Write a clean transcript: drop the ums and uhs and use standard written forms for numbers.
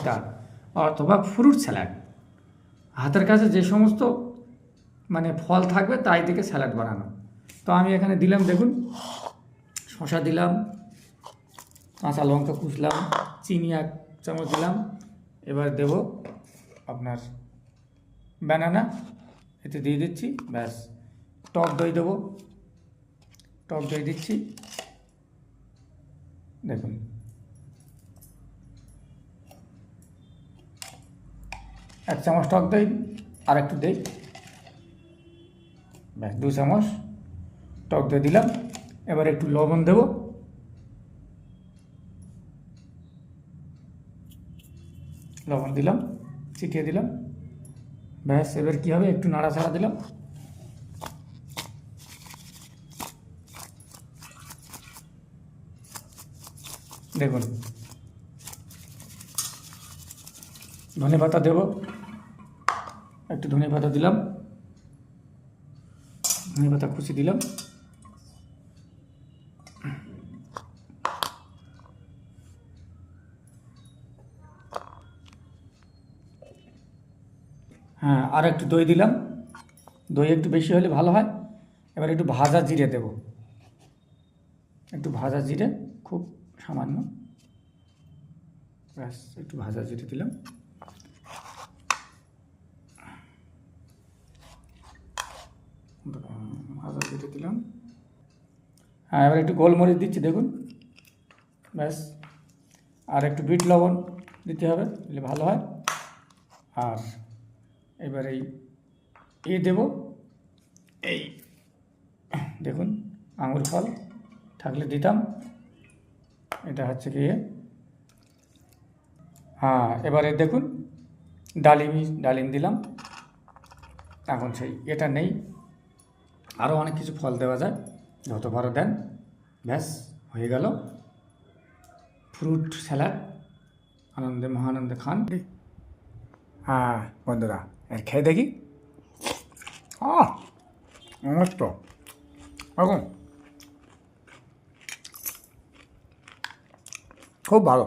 পাপিতা অথবা fruit salad. হাতের কাছে যে সমস্ত মানে ফল থাকবে তাই থেকে স্যালাড বানানো। তো আমি এখানে দিলাম, দেখুন, শসা দিলাম, কাঁচা লঙ্কা কুচলাম, চিনি 1 চামচ দিলাম। এবার দেব আপনার ব্যানানা, এতে দিয়ে দিচ্ছি, ব্যাস। টক দই দেবো, টক দই দিচ্ছি, দেখুন। এক চামচ টক দই, আর একটু দই, ব্যাস 2 চামচ টক দই দিলাম। এবার একটু লবণ দেব, লবণ দিলাম, ছিটিয়ে দিলাম, ব্যাস। এবার কী হবে, একটু নাড়াচাড়া দিলাম, দেখুন। ধনে পাতা দেব, একটু ধনে পাতা দিলাম, ধনে পাতা কুচি দিলাম, হ্যাঁ, আর একটু দই দিলাম, দই একটু বেশি হলে ভালো হয়। এবার একটু ভাজা জিরে দেব, একটু ভাজা জিরে, খুব সামান্য, ব্যাস। একটু ভাজা জিরে দিলাম, ভাজা জিরে দিলাম। হ্যাঁ, এবার একটু গোলমরিচ দিচ্ছি, দেখুন, ব্যাস। আর একটু বিট লবণ দিতে হবে, দিলে ভালো হয়। আর এবার এই দেব, এই দেখুন, আঙুর ফল থাকলে দিতাম, এটা হচ্ছে কি। হ্যাঁ, এবারে দেখুন, ডালিম দিলাম। এখন সেই এটা নেই, আরও অনেক কিছু ফল দেওয়া যায়, যত পারো দেন, ব্যাস হয়ে গেল ফ্রুট স্যালাড। আনন্দে মহানন্দে খান। হ্যাঁ বন্ধুরা, খেয়ে দেখি। মস্ত, এখন খুব ভালো।